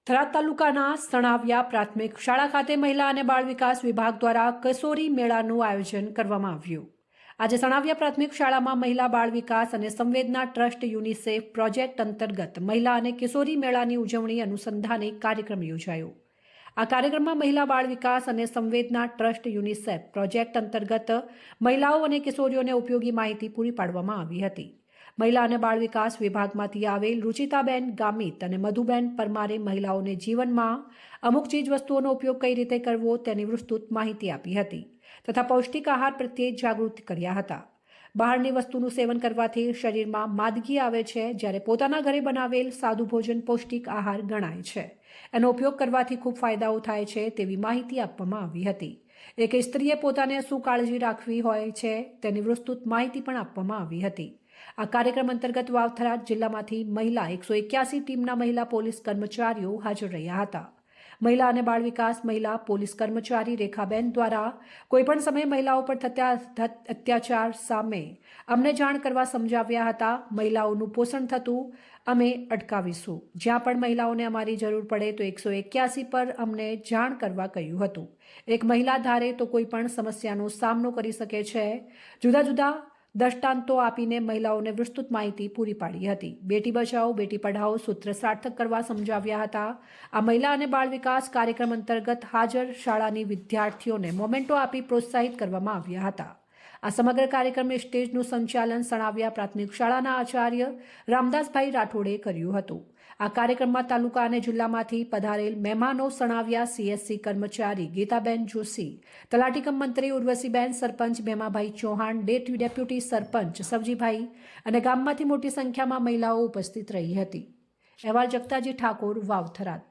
થરાદ તાલુકાના સણાવિયા પ્રાથમિક શાળા ખાતે મહિલા અને બાળ વિકાસ વિભાગ દ્વારા કિશોરી મેળાનું આયોજન કરવામાં આવ્યું। આજે સણાવિયા પ્રાથમિક શાળામાં મહિલા બાળ વિકાસ અને સંવેદના ટ્રસ્ટ યુનિસેફ પ્રોજેક્ટ અંતર્ગત મહિલા અને કિશોરી મેળાની ઉજવણી અનુસંધાને કાર્યક્રમ યોજાયો। આ કાર્યક્રમમાં મહિલા બાળ વિકાસ અને સંવેદના ટ્રસ્ટ યુનિસેફ પ્રોજેક્ટ અંતર્ગત મહિલાઓ અને કિશોરીઓને ઉપયોગી માહિતી પૂરી પાડવામાં આવી હતી। મહિલા અને બાળ વિકાસ વિભાગમાંથી આવેલ રુચિતાબેન ગામિત અને મધુબેન પરમારે મહિલાઓને જીવનમાં અમુક ચીજ વસ્તુઓનો ઉપયોગ કઈ રીતે કરવો તેની વિસ્તૃત માહિતી આપી હતી તથા પૌષ્ટિક આહાર પ્રત્યે જાગૃત કર્યા હતા। બહારની વસ્તુનું સેવન કરવાથી શરીરમાં માંદગી આવે છે, જ્યારે પોતાના ઘરે બનાવેલ સાદું ભોજન પૌષ્ટિક આહાર ગણાય છે। એનો ઉપયોગ કરવાથી ખૂબ ફાયદાઓ થાય છે તેવી માહિતી આપવામાં આવી હતી। એક સ્ત્રીએ પોતાને શું કાળજી રાખવી હોય છે તેની વિસ્તૃત માહિતી પણ આપવામાં આવી હતી। આ કાર્યક્રમ અંતર્ગત થરાદ જિલ્લામાંથી મહિલા 181 ટીમના મહિલા પોલીસ કર્મચારીઓ હાજર રહ્યા હતા। મહિલા અને બાળ વિકાસ મહિલા પોલીસ કર્મચારી રેખાબેન દ્વારા કોઈપણ સમયે મહિલાઓ પર થતા અત્યાચાર સામે અમને જાણ કરવા સમજાવ્યા હતા। મહિલાઓનું પોષણ થતું અમે અટકાવીશું। જ્યાં પણ મહિલાઓને અમારી જરૂર પડે તો 181 પર અમને જાણ કરવા કહ્યું હતું। એક મહિલા ધારે તો કોઈ પણ સમસ્યાનો સામનો કરી શકે છે। જુદા જુદા દ્રષ્ટાંતો આપીને મહિલાઓને વિસ્તૃત માહિતી પૂરી પાડી હતી। બેટી બચાવો બેટી પઢાઓ સૂત્ર સાર્થક કરવા સમજાવ્યા હતા। આ મહિલા અને બાળ વિકાસ કાર્યક્રમ અંતર્ગત હાજર શાળાની વિદ્યાર્થીઓને મોમેન્ટો આપી પ્રોત્સાહિત કરવામાં આવ્યા હતા। આ સમગ્ર કાર્યક્રમ સ્ટેજનું સંચાલન સણાવિયા પ્રાથમિક શાળાના આચાર્ય રામદાસભાઈ રાઠોડે કર્યું હતું। આ કાર્યક્રમમાં તાલુકા અને જિલ્લામાંથી પધારેલ મહેમાનો સણાવિયા CSC કર્મચારી ગીતાબેન જોશી, તલાટીકમ મંત્રી ઉર્વશીબેન, સરપંચ ભેમાભાઈ ચૌહાણ, ડેપ્યુટી સરપંચ સવજીભાઈ અને ગામમાંથી મોટી સંખ્યામાં મહિલાઓ ઉપસ્થિત રહી હતી। અહેવાલ જગતાજી ઠાકોર, થરાદ।